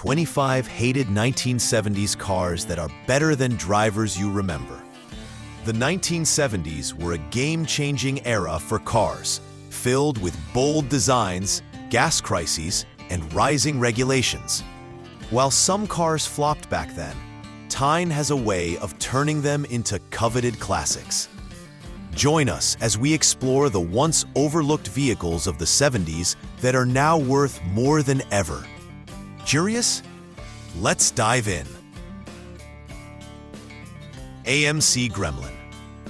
25 hated 1970s cars that are better than drivers you remember. The 1970s were a game-changing era for cars, filled with bold designs, gas crises, and rising regulations. While some cars flopped back then, time has a way of turning them into coveted classics. Join us as we explore the once overlooked vehicles of the 70s that are now worth more than ever. Curious? Let's dive in. AMC Gremlin.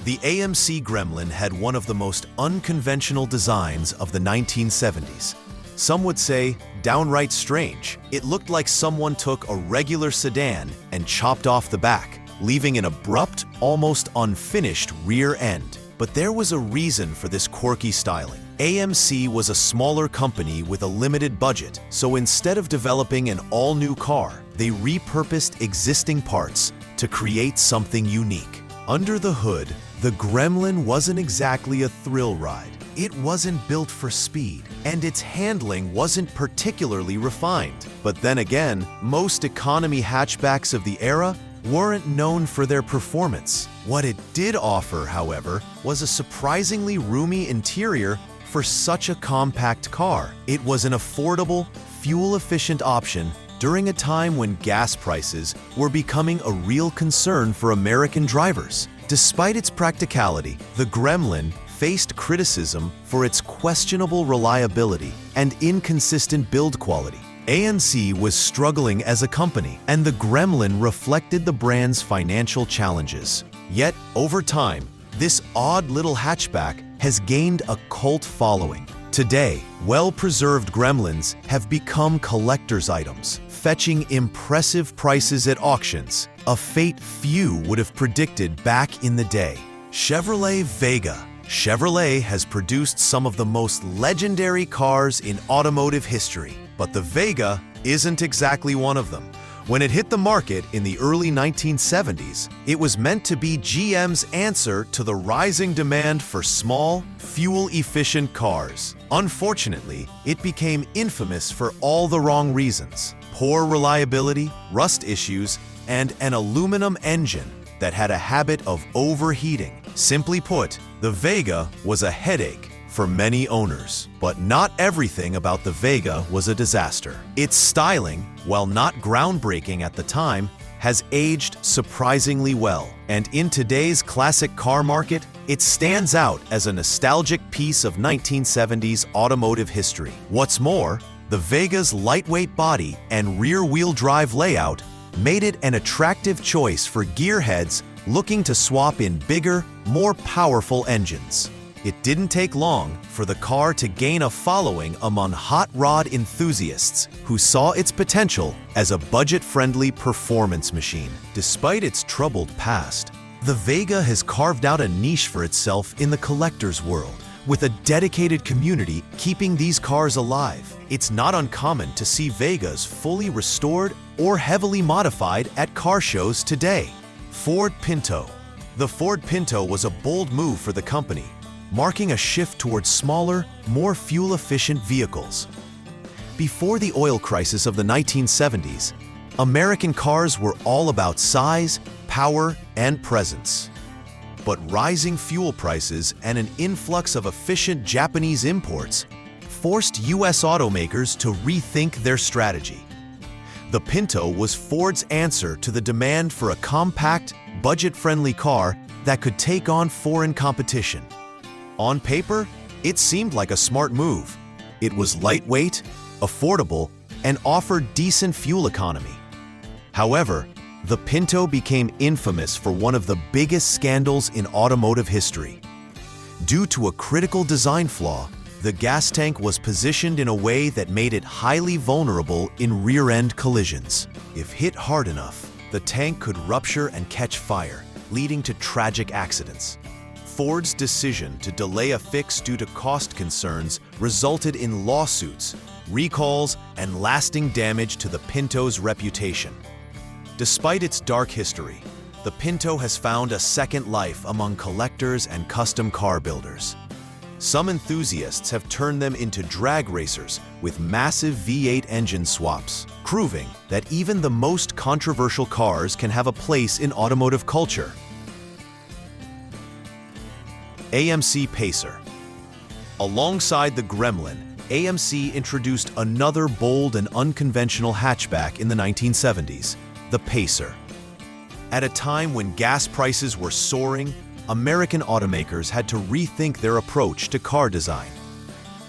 The AMC Gremlin had one of the most unconventional designs of the 1970s. Some would say downright strange. It looked like someone took a regular sedan and chopped off the back, leaving an abrupt, almost unfinished rear end. But there was a reason for this quirky styling. AMC was a smaller company with a limited budget, so instead of developing an all-new car, they repurposed existing parts to create something unique. Under the hood, the Gremlin wasn't exactly a thrill ride. It wasn't built for speed, and its handling wasn't particularly refined. But then again, most economy hatchbacks of the era weren't known for their performance. What it did offer, however, was a surprisingly roomy interior for such a compact car. It was an affordable, fuel-efficient option during a time when gas prices were becoming a real concern for American drivers. Despite its practicality, the Gremlin faced criticism for its questionable reliability and inconsistent build quality. AMC was struggling as a company, and the Gremlin reflected the brand's financial challenges. Yet, over time, this odd little hatchback has gained a cult following. Today, well-preserved Gremlins have become collector's items, fetching impressive prices at auctions, a fate few would have predicted back in the day. Chevrolet Vega. Chevrolet has produced some of the most legendary cars in automotive history, but the Vega isn't exactly one of them. When it hit the market in the early 1970s, it was meant to be GM's answer to the rising demand for small, fuel-efficient cars. Unfortunately, it became infamous for all the wrong reasons: poor reliability, rust issues, and an aluminum engine that had a habit of overheating. Simply put, the Vega was a headache for many owners. But not everything about the Vega was a disaster. Its styling, while not groundbreaking at the time, has aged surprisingly well. And in today's classic car market, it stands out as a nostalgic piece of 1970s automotive history. What's more, the Vega's lightweight body and rear-wheel drive layout made it an attractive choice for gearheads looking to swap in bigger, more powerful engines. It didn't take long for the car to gain a following among hot rod enthusiasts who saw its potential as a budget-friendly performance machine. Despite its troubled past, the Vega has carved out a niche for itself in the collector's world, with a dedicated community keeping these cars alive. It's not uncommon to see Vegas fully restored or heavily modified at car shows today. Ford Pinto. The Ford Pinto was a bold move for the company, marking a shift towards smaller, more fuel-efficient vehicles. Before the oil crisis of the 1970s, American cars were all about size, power, and presence. But rising fuel prices and an influx of efficient Japanese imports forced U.S. automakers to rethink their strategy. The Pinto was Ford's answer to the demand for a compact, budget-friendly car that could take on foreign competition. On paper, it seemed like a smart move. It was lightweight, affordable, and offered decent fuel economy. However, the Pinto became infamous for one of the biggest scandals in automotive history. Due to a critical design flaw, the gas tank was positioned in a way that made it highly vulnerable in rear-end collisions. If hit hard enough, the tank could rupture and catch fire, leading to tragic accidents. Ford's decision to delay a fix due to cost concerns resulted in lawsuits, recalls, and lasting damage to the Pinto's reputation. Despite its dark history, the Pinto has found a second life among collectors and custom car builders. Some enthusiasts have turned them into drag racers with massive V8 engine swaps, proving that even the most controversial cars can have a place in automotive culture. AMC Pacer. Alongside the Gremlin, AMC introduced another bold and unconventional hatchback in the 1970s, the Pacer. At a time when gas prices were soaring, American automakers had to rethink their approach to car design.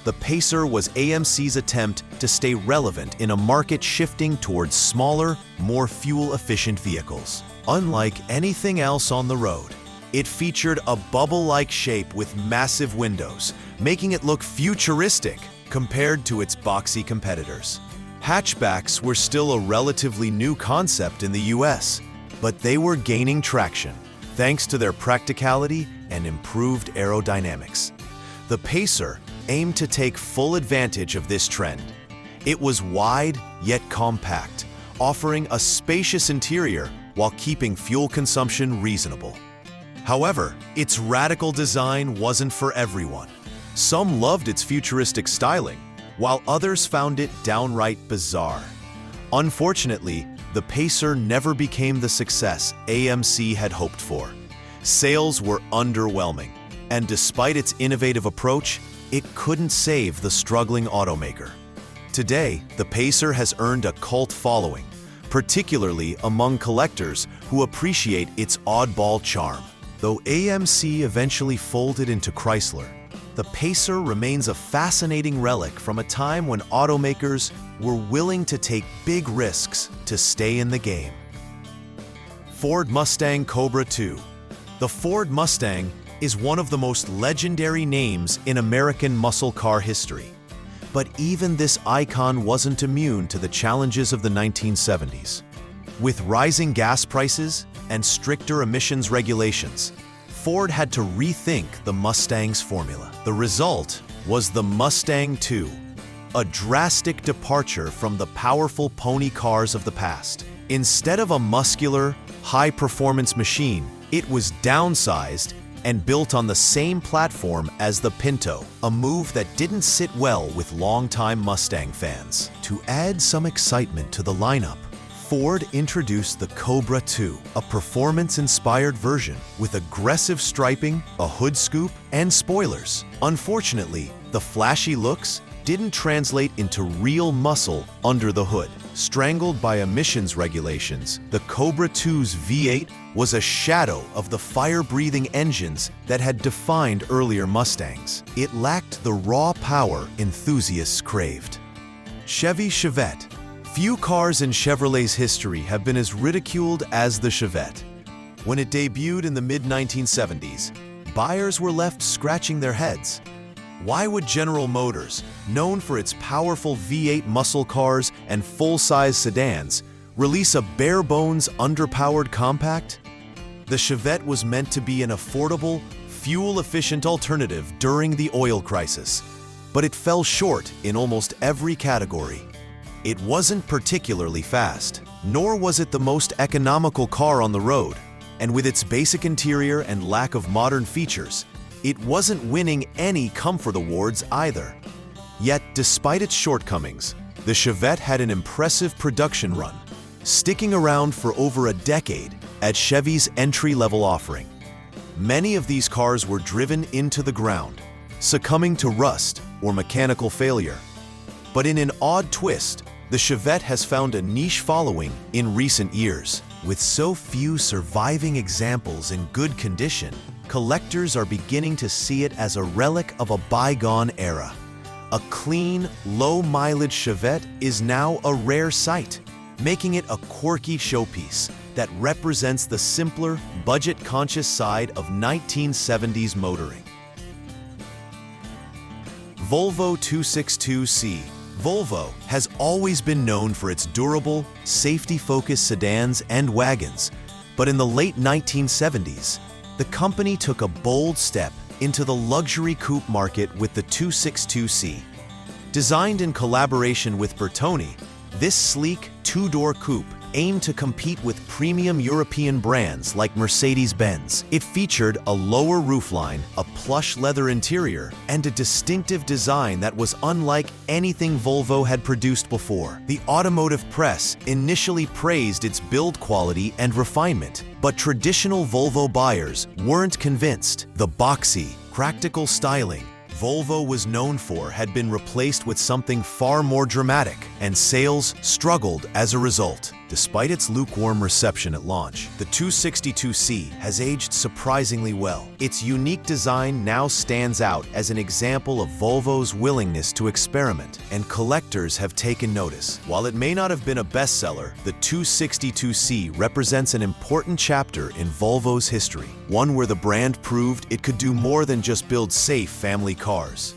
The Pacer was AMC's attempt to stay relevant in a market shifting towards smaller, more fuel-efficient vehicles. Unlike anything else on the road, it featured a bubble-like shape with massive windows, making it look futuristic compared to its boxy competitors. Hatchbacks were still a relatively new concept in the US, but they were gaining traction thanks to their practicality and improved aerodynamics. The Pacer aimed to take full advantage of this trend. It was wide yet compact, offering a spacious interior while keeping fuel consumption reasonable. However, its radical design wasn't for everyone. Some loved its futuristic styling, while others found it downright bizarre. Unfortunately, the Pacer never became the success AMC had hoped for. Sales were underwhelming, and despite its innovative approach, it couldn't save the struggling automaker. Today, the Pacer has earned a cult following, particularly among collectors who appreciate its oddball charm. Though AMC eventually folded into Chrysler, the Pacer remains a fascinating relic from a time when automakers were willing to take big risks to stay in the game. Ford Mustang Cobra II. The Ford Mustang is one of the most legendary names in American muscle car history. But even this icon wasn't immune to the challenges of the 1970s. With rising gas prices and stricter emissions regulations, Ford had to rethink the Mustang's formula. The result was the Mustang II, a drastic departure from the powerful pony cars of the past. Instead of a muscular, high-performance machine, it was downsized and built on the same platform as the Pinto, a move that didn't sit well with longtime Mustang fans. To add some excitement to the lineup, Ford introduced the Cobra II, a performance-inspired version with aggressive striping, a hood scoop, and spoilers. Unfortunately, the flashy looks didn't translate into real muscle under the hood. Strangled by emissions regulations, the Cobra II's V8 was a shadow of the fire-breathing engines that had defined earlier Mustangs. It lacked the raw power enthusiasts craved. Chevy Chevette. Few cars in Chevrolet's history have been as ridiculed as the Chevette. When it debuted in the mid-1970s, buyers were left scratching their heads. Why would General Motors, known for its powerful V8 muscle cars and full-size sedans, release a bare-bones, underpowered compact? The Chevette was meant to be an affordable, fuel-efficient alternative during the oil crisis, but it fell short in almost every category. It wasn't particularly fast, nor was it the most economical car on the road, and with its basic interior and lack of modern features, it wasn't winning any comfort awards either. Yet, despite its shortcomings, the Chevette had an impressive production run, sticking around for over a decade at Chevy's entry-level offering. Many of these cars were driven into the ground, succumbing to rust or mechanical failure. But in an odd twist, the Chevette has found a niche following in recent years. With so few surviving examples in good condition, collectors are beginning to see it as a relic of a bygone era. A clean, low-mileage Chevette is now a rare sight, making it a quirky showpiece that represents the simpler, budget-conscious side of 1970s motoring. Volvo 262C. Volvo has always been known for its durable, safety-focused sedans and wagons, but in the late 1970s, the company took a bold step into the luxury coupe market with the 262C. Designed in collaboration with Bertone, this sleek two-door coupe aimed to compete with premium European brands like Mercedes-Benz. It featured a lower roofline, a plush leather interior, and a distinctive design that was unlike anything Volvo had produced before. The automotive press initially praised its build quality and refinement, but traditional Volvo buyers weren't convinced. The boxy, practical styling Volvo was known for had been replaced with something far more dramatic, and sales struggled as a result. Despite its lukewarm reception at launch, the 262C has aged surprisingly well. Its unique design now stands out as an example of Volvo's willingness to experiment, and collectors have taken notice. While it may not have been a bestseller, the 262C represents an important chapter in Volvo's history, one where the brand proved it could do more than just build safe family cars.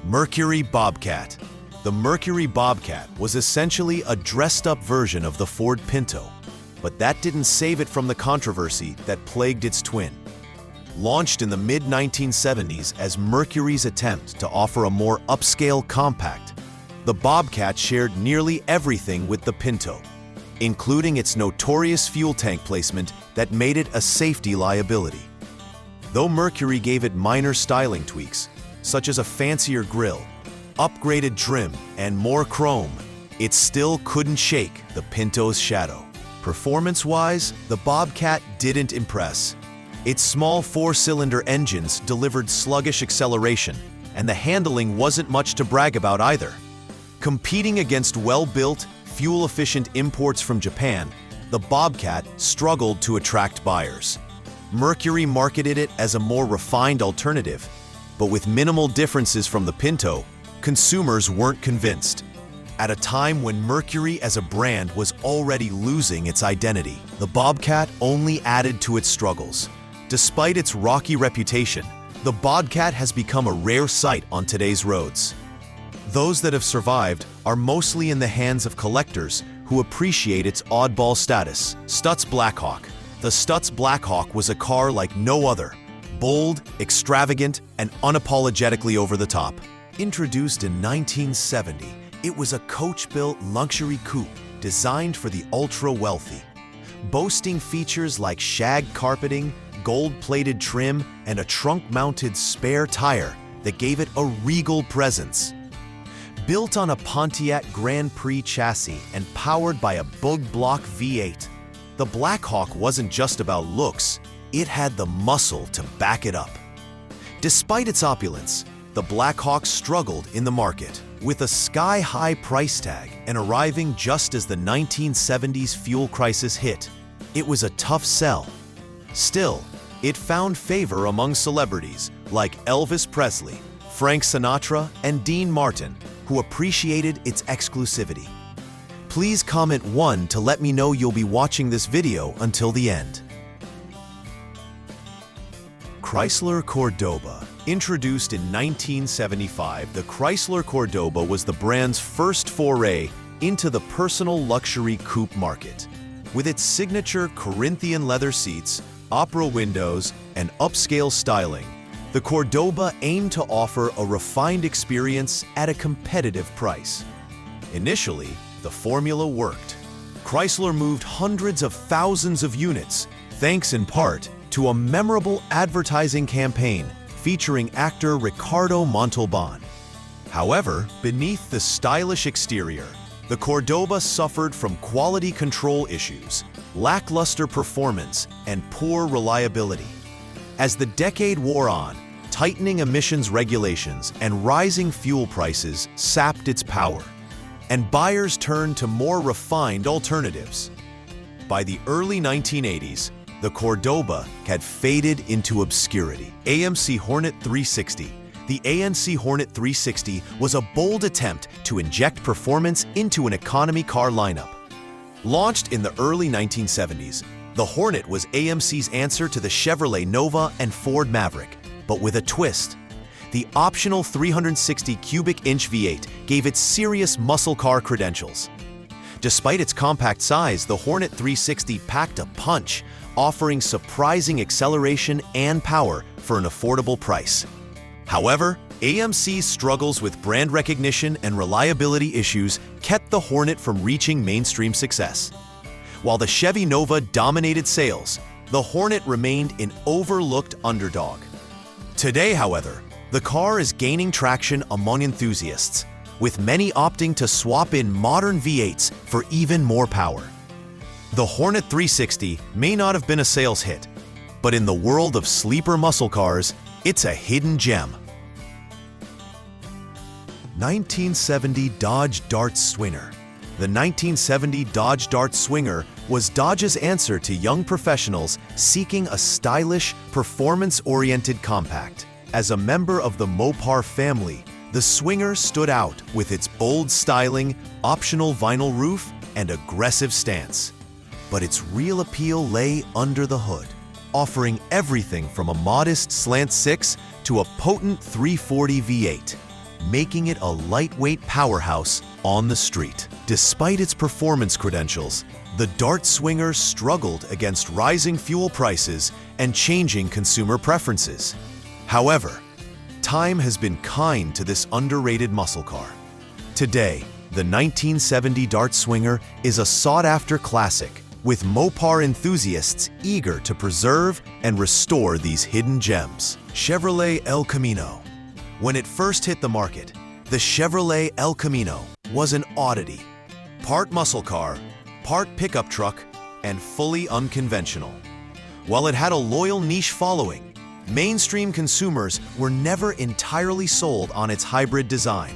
Mercury Bobcat. The Mercury Bobcat was essentially a dressed-up version of the Ford Pinto, but that didn't save it from the controversy that plagued its twin. Launched in the mid-1970s as Mercury's attempt to offer a more upscale compact, the Bobcat shared nearly everything with the Pinto, including its notorious fuel tank placement that made it a safety liability. Though Mercury gave it minor styling tweaks, such as a fancier grille, upgraded trim, and more chrome, it still couldn't shake the Pinto's shadow. Performance-wise, the Bobcat didn't impress. Its small four-cylinder engines delivered sluggish acceleration, and the handling wasn't much to brag about either. Competing against well-built, fuel-efficient imports from Japan, the Bobcat struggled to attract buyers. Mercury marketed it as a more refined alternative, but with minimal differences from the Pinto, consumers weren't convinced. At a time when Mercury as a brand was already losing its identity, the Bobcat only added to its struggles. Despite its rocky reputation, the Bobcat has become a rare sight on today's roads. Those that have survived are mostly in the hands of collectors who appreciate its oddball status. Stutz Blackhawk. The Stutz Blackhawk was a car like no other, bold, extravagant, and unapologetically over the top. Introduced in 1970, it was a coach-built luxury coupe designed for the ultra-wealthy, boasting features like shag carpeting, gold-plated trim, and a trunk-mounted spare tire that gave it a regal presence. Built on a Pontiac Grand Prix chassis and powered by a bug block V8, the Blackhawk wasn't just about looks, it had the muscle to back it up. Despite its opulence, the Blackhawk struggled in the market, with a sky-high price tag and arriving just as the 1970s fuel crisis hit. It was a tough sell. Still, it found favor among celebrities like Elvis Presley, Frank Sinatra, and Dean Martin, who appreciated its exclusivity. Please comment 1 to let me know you'll be watching this video until the end. Chrysler Cordoba. Introduced in 1975, the Chrysler Cordoba was the brand's first foray into the personal luxury coupe market. With its signature Corinthian leather seats, opera windows, and upscale styling, the Cordoba aimed to offer a refined experience at a competitive price. Initially, the formula worked. Chrysler moved hundreds of thousands of units, thanks in part to a memorable advertising campaign featuring actor Ricardo Montalban. However, beneath the stylish exterior, the Cordoba suffered from quality control issues, lackluster performance, and poor reliability. As the decade wore on, tightening emissions regulations and rising fuel prices sapped its power, and buyers turned to more refined alternatives. By the early 1980s, the Cordoba had faded into obscurity. AMC Hornet 360. The AMC Hornet 360 was a bold attempt to inject performance into an economy car lineup. Launched in the early 1970s, the Hornet was AMC's answer to the Chevrolet Nova and Ford Maverick, but with a twist. The optional 360 cubic inch V8 gave it serious muscle car credentials. Despite its compact size, the Hornet 360 packed a punch, offering surprising acceleration and power for an affordable price. However, AMC's struggles with brand recognition and reliability issues kept the Hornet from reaching mainstream success. While the Chevy Nova dominated sales, the Hornet remained an overlooked underdog. Today, however, the car is gaining traction among enthusiasts, with many opting to swap in modern V8s for even more power. The Hornet 360 may not have been a sales hit, but in the world of sleeper muscle cars, it's a hidden gem. 1970 Dodge Dart Swinger. The 1970 Dodge Dart Swinger was Dodge's answer to young professionals seeking a stylish, performance-oriented compact. As a member of the Mopar family, the Swinger stood out with its bold styling, optional vinyl roof, and aggressive stance. But its real appeal lay under the hood, offering everything from a modest slant 6 to a potent 340 V8, making it a lightweight powerhouse on the street. Despite its performance credentials, the Dart Swinger struggled against rising fuel prices and changing consumer preferences. However, time has been kind to this underrated muscle car. Today, the 1970 Dart Swinger is a sought-after classic, with Mopar enthusiasts eager to preserve and restore these hidden gems. Chevrolet El Camino. When it first hit the market, the Chevrolet El Camino was an oddity. Part muscle car, part pickup truck, and fully unconventional. While it had a loyal niche following, mainstream consumers were never entirely sold on its hybrid design.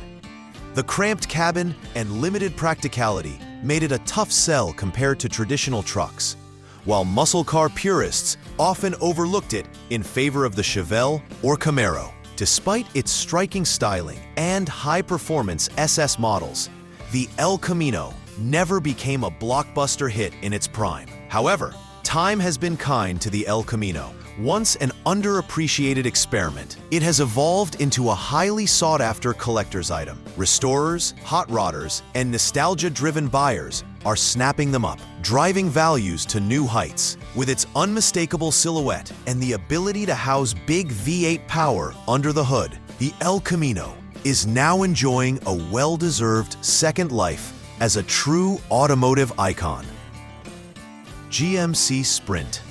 The cramped cabin and limited practicality made it a tough sell compared to traditional trucks, while muscle car purists often overlooked it in favor of the Chevelle or Camaro. Despite its striking styling and high-performance SS models, the El Camino never became a blockbuster hit in its prime. However, time has been kind to the El Camino. Once an underappreciated experiment, it has evolved into a highly sought-after collector's item. Restorers, hot rodders, and nostalgia-driven buyers are snapping them up, driving values to new heights. With its unmistakable silhouette and the ability to house big V8 power under the hood, the El Camino is now enjoying a well-deserved second life as a true automotive icon. GMC Sprint.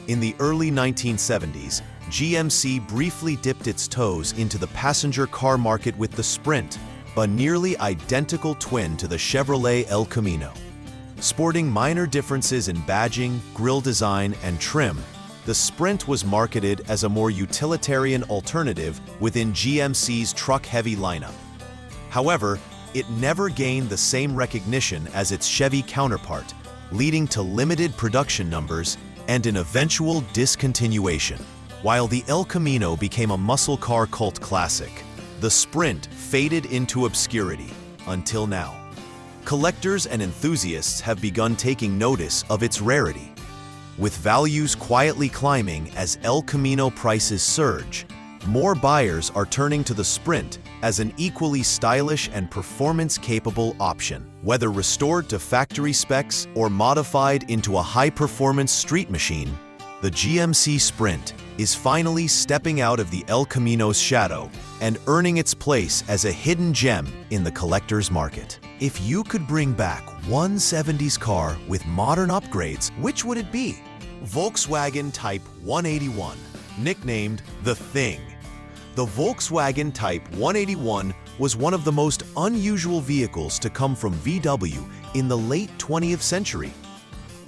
In the early 1970s, GMC briefly dipped its toes into the passenger car market with the Sprint, a nearly identical twin to the Chevrolet El Camino. Sporting minor differences in badging, grille design, and trim, the Sprint was marketed as a more utilitarian alternative within GMC's truck-heavy lineup. However, it never gained the same recognition as its Chevy counterpart, leading to limited production numbers and an eventual discontinuation. While the El Camino became a muscle car cult classic, the Sprint faded into obscurity until now. Collectors and enthusiasts have begun taking notice of its rarity. With values quietly climbing as El Camino prices surge, more buyers are turning to the Sprint as an equally stylish and performance-capable option. Whether restored to factory specs or modified into a high-performance street machine, the GMC Sprint is finally stepping out of the El Camino's shadow and earning its place as a hidden gem in the collector's market. If you could bring back one 70s car with modern upgrades, which would it be? Volkswagen Type 181, nicknamed The Thing. The Volkswagen Type 181 was one of the most unusual vehicles to come from VW in the late 20th century.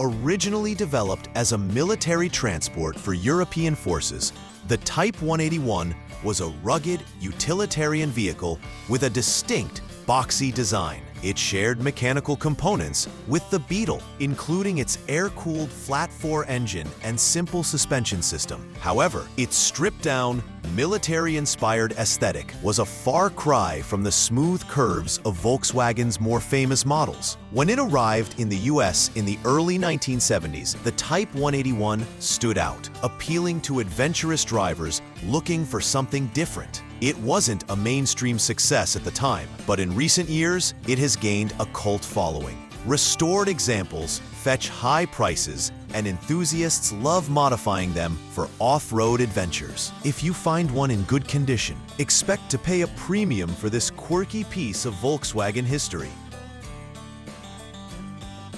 Originally developed as a military transport for European forces, the Type 181 was a rugged, utilitarian vehicle with a distinct, boxy design. It shared mechanical components with the Beetle, including its air-cooled flat-4 engine and simple suspension system. However, its stripped-down, military-inspired aesthetic was a far cry from the smooth curves of Volkswagen's more famous models. When it arrived in the US in the early 1970s, the Type 181 stood out, appealing to adventurous drivers looking for something different. It wasn't a mainstream success at the time, but in recent years, it has gained a cult following. Restored examples fetch high prices, and enthusiasts love modifying them for off-road adventures. If you find one in good condition, expect to pay a premium for this quirky piece of Volkswagen history.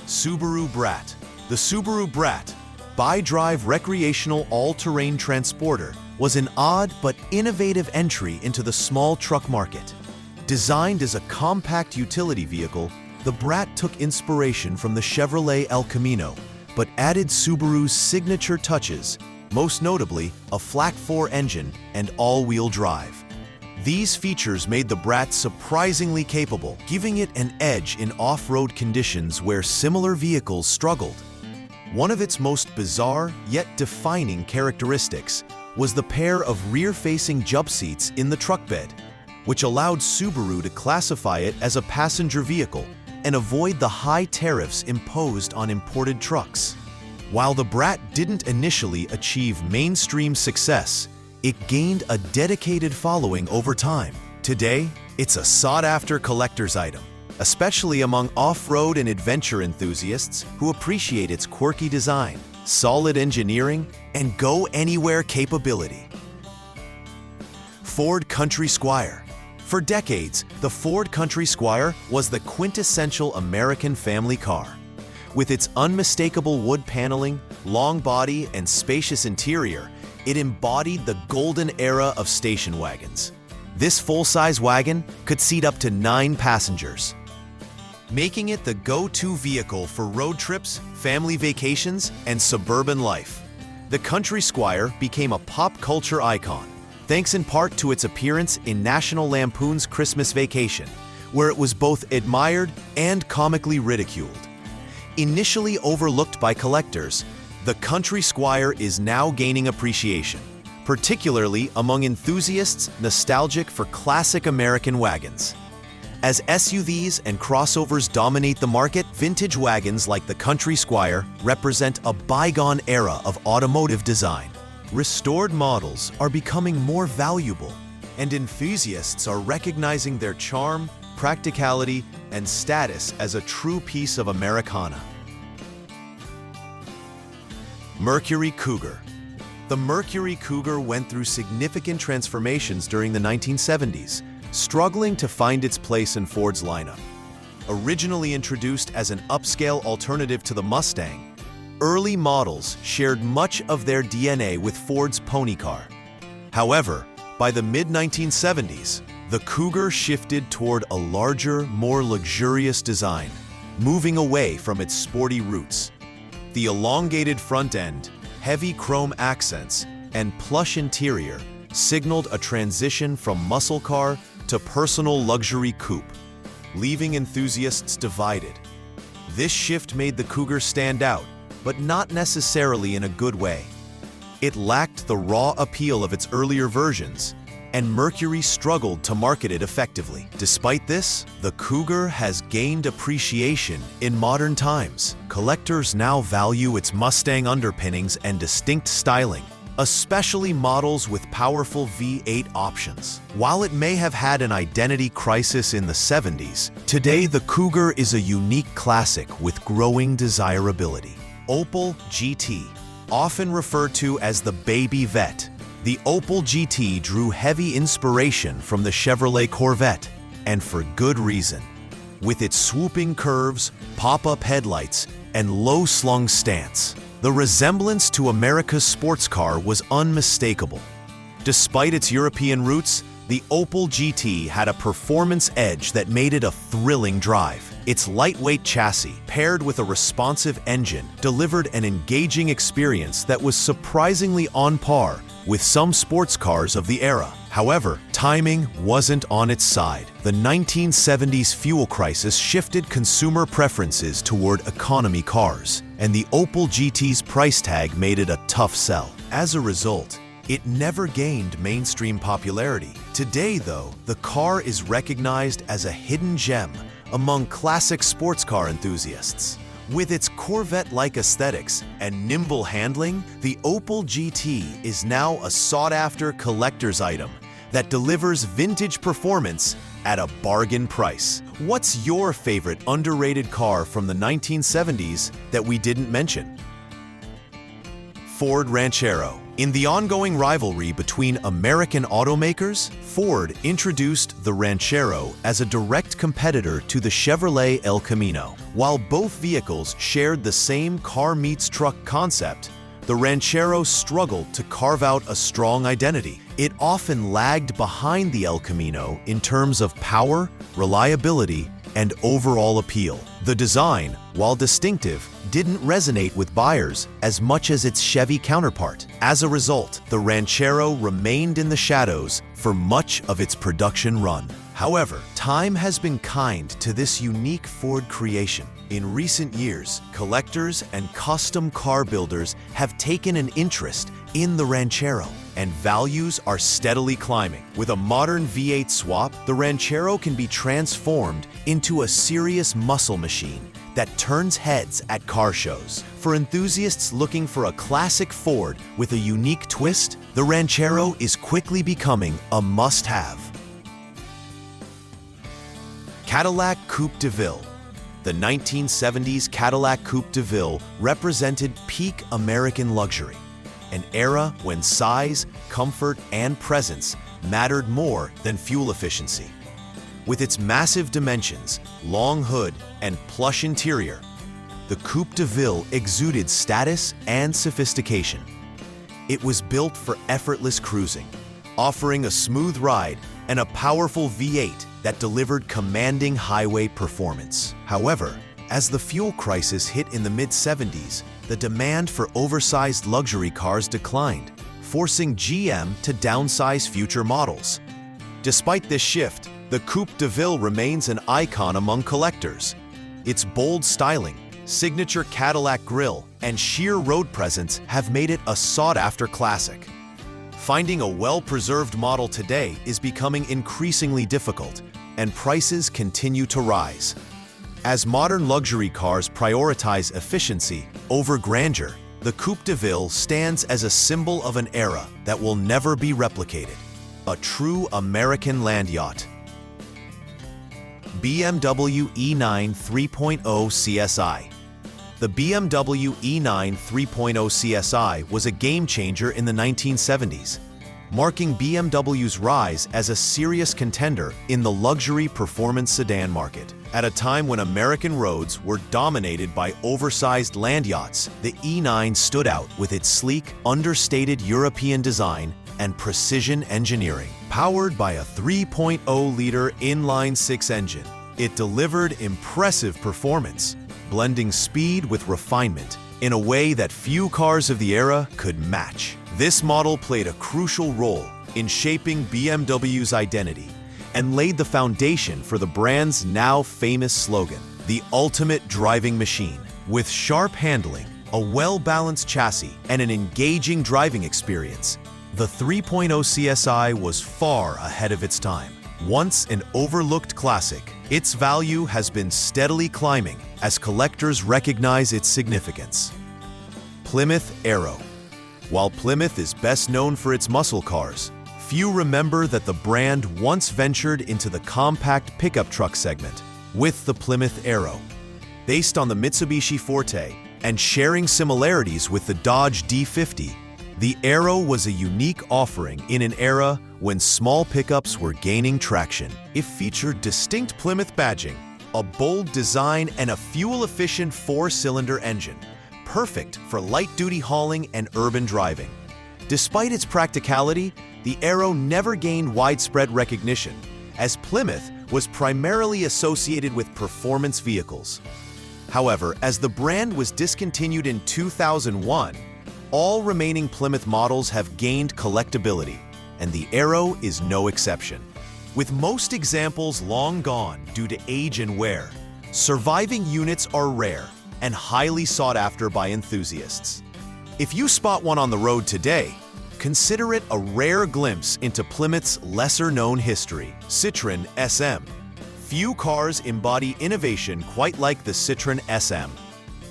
Subaru BRAT. The Subaru BRAT, bi-drive recreational all-terrain transporter, was an odd but innovative entry into the small truck market. Designed as a compact utility vehicle, the BRAT took inspiration from the Chevrolet El Camino, but added Subaru's signature touches, most notably a flat-4 engine and all-wheel drive. These features made the BRAT surprisingly capable, giving it an edge in off-road conditions where similar vehicles struggled. One of its most bizarre yet defining characteristics was the pair of rear-facing jump seats in the truck bed, which allowed Subaru to classify it as a passenger vehicle and avoid the high tariffs imposed on imported trucks. While the BRAT didn't initially achieve mainstream success, it gained a dedicated following over time. Today, it's a sought-after collector's item, especially among off-road and adventure enthusiasts who appreciate its quirky design, solid engineering, and go-anywhere capability. Ford Country Squire. For decades, the Ford Country Squire was the quintessential American family car. With its unmistakable wood paneling, long body, and spacious interior, it embodied the golden era of station wagons. This full-size wagon could seat up to 9 passengers, making it the go-to vehicle for road trips, family vacations, and suburban life. The Country Squire became a pop culture icon, thanks in part to its appearance in National Lampoon's Christmas Vacation, where it was both admired and comically ridiculed. Initially overlooked by collectors, the Country Squire is now gaining appreciation, particularly among enthusiasts nostalgic for classic American wagons. As SUVs and crossovers dominate the market, vintage wagons like the Country Squire represent a bygone era of automotive design. Restored models are becoming more valuable, and enthusiasts are recognizing their charm, practicality, and status as a true piece of Americana. Mercury Cougar. The Mercury Cougar went through significant transformations during the 1970s, struggling to find its place in Ford's lineup. Originally introduced as an upscale alternative to the Mustang, early models shared much of their DNA with Ford's pony car. However, by the mid-1970s, the Cougar shifted toward a larger, more luxurious design, moving away from its sporty roots. The elongated front end, heavy chrome accents, and plush interior signaled a transition from muscle car to personal luxury coupe, leaving enthusiasts divided. This shift made the Cougar stand out, but not necessarily in a good way. It lacked the raw appeal of its earlier versions, and Mercury struggled to market it effectively. Despite this, the Cougar has gained appreciation in modern times. Collectors now value its Mustang underpinnings and distinct styling, especially models with powerful V8 options. While it may have had an identity crisis in the 70s, today the Cougar is a unique classic with growing desirability. Opel GT. Often referred to as the baby vet, the Opel GT drew heavy inspiration from the Chevrolet Corvette, and for good reason. With its swooping curves, pop-up headlights, and low-slung stance, the resemblance to America's sports car was unmistakable. Despite its European roots, the Opel GT had a performance edge that made it a thrilling drive. Its lightweight chassis, paired with a responsive engine, delivered an engaging experience that was surprisingly on par with some sports cars of the era. However, timing wasn't on its side. The 1970s fuel crisis shifted consumer preferences toward economy cars, and the Opel GT's price tag made it a tough sell. As a result, it never gained mainstream popularity. Today, though, the car is recognized as a hidden gem among classic sports car enthusiasts. With its Corvette-like aesthetics and nimble handling, the Opel GT is now a sought-after collector's item that delivers vintage performance at a bargain price. What's your favorite underrated car from the 1970s that we didn't mention? Ford Ranchero. In the ongoing rivalry between American automakers, Ford introduced the Ranchero as a direct competitor to the Chevrolet El Camino. While both vehicles shared the same car-meets-truck concept, the Ranchero struggled to carve out a strong identity. It often lagged behind the El Camino in terms of power, reliability, and overall appeal. The design, while distinctive, didn't resonate with buyers as much as its Chevy counterpart. As a result, the Ranchero remained in the shadows for much of its production run. However, time has been kind to this unique Ford creation. In recent years, collectors and custom car builders have taken an interest in the Ranchero, and values are steadily climbing. With a modern V8 swap, the Ranchero can be transformed into a serious muscle machine that turns heads at car shows. For enthusiasts looking for a classic Ford with a unique twist, the Ranchero is quickly becoming a must-have. Cadillac Coupe DeVille. The 1970s Cadillac Coupe DeVille represented peak American luxury, an era when size, comfort, and presence mattered more than fuel efficiency. With its massive dimensions, long hood, and plush interior, the Coupe DeVille exuded status and sophistication. It was built for effortless cruising, offering a smooth ride and a powerful V8 that delivered commanding highway performance. However, as the fuel crisis hit in the mid-70s, the demand for oversized luxury cars declined, forcing GM to downsize future models. Despite this shift, the Coupe DeVille remains an icon among collectors. Its bold styling, signature Cadillac grille, and sheer road presence have made it a sought-after classic. Finding a well-preserved model today is becoming increasingly difficult, and prices continue to rise. As modern luxury cars prioritize efficiency over grandeur, the Coupe DeVille stands as a symbol of an era that will never be replicated. A true American land yacht. BMW E9 3.0 CSI. The BMW E9 3.0 CSI was a game-changer in the 1970s, marking BMW's rise as a serious contender in the luxury performance sedan market. At a time when American roads were dominated by oversized land yachts, the E9 stood out with its sleek, understated European design and precision engineering. Powered by a 3.0-liter inline-six engine, it delivered impressive performance, blending speed with refinement in a way that few cars of the era could match. This model played a crucial role in shaping BMW's identity and laid the foundation for the brand's now famous slogan, the ultimate driving machine. With sharp handling, a well-balanced chassis, and an engaging driving experience, the 3.0 CSI was far ahead of its time. Once an overlooked classic, its value has been steadily climbing as collectors recognize its significance. Plymouth Arrow. While Plymouth is best known for its muscle cars, few remember that the brand once ventured into the compact pickup truck segment with the Plymouth Arrow. Based on the Mitsubishi Forte and sharing similarities with the Dodge D50, the Arrow was a unique offering in an era when small pickups were gaining traction. It featured distinct Plymouth badging, a bold design, and a fuel-efficient four-cylinder engine, perfect for light-duty hauling and urban driving. Despite its practicality, the Arrow never gained widespread recognition, as Plymouth was primarily associated with performance vehicles. However, as the brand was discontinued in 2001, all remaining Plymouth models have gained collectability, and the Arrow is no exception. With most examples long gone due to age and wear, surviving units are rare and highly sought after by enthusiasts. If you spot one on the road today, consider it a rare glimpse into Plymouth's lesser-known history. Citroën SM. Few cars embody innovation quite like the Citroën SM.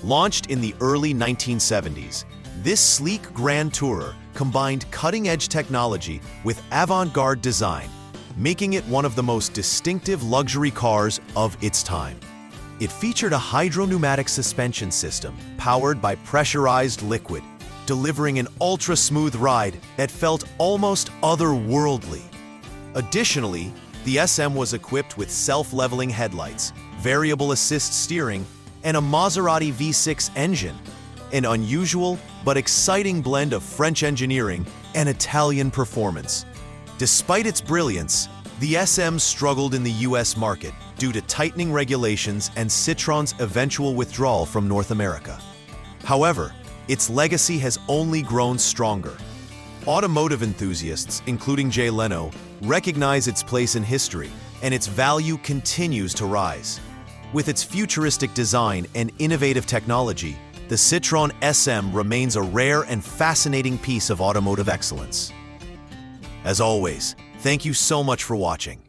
Launched in the early 1970s, this sleek Grand Tourer combined cutting-edge technology with avant-garde design, making it one of the most distinctive luxury cars of its time. It featured a hydro-pneumatic suspension system powered by pressurized liquid, delivering an ultra-smooth ride that felt almost otherworldly. Additionally, the SM was equipped with self-leveling headlights, variable assist steering, and a Maserati V6 engine, an unusual but exciting blend of French engineering and Italian performance. Despite its brilliance, the SM struggled in the US market due to tightening regulations and Citroën's eventual withdrawal from North America. However, its legacy has only grown stronger. Automotive enthusiasts, including Jay Leno, recognize its place in history, and its value continues to rise. With its futuristic design and innovative technology, the Citroën SM remains a rare and fascinating piece of automotive excellence. As always, thank you so much for watching.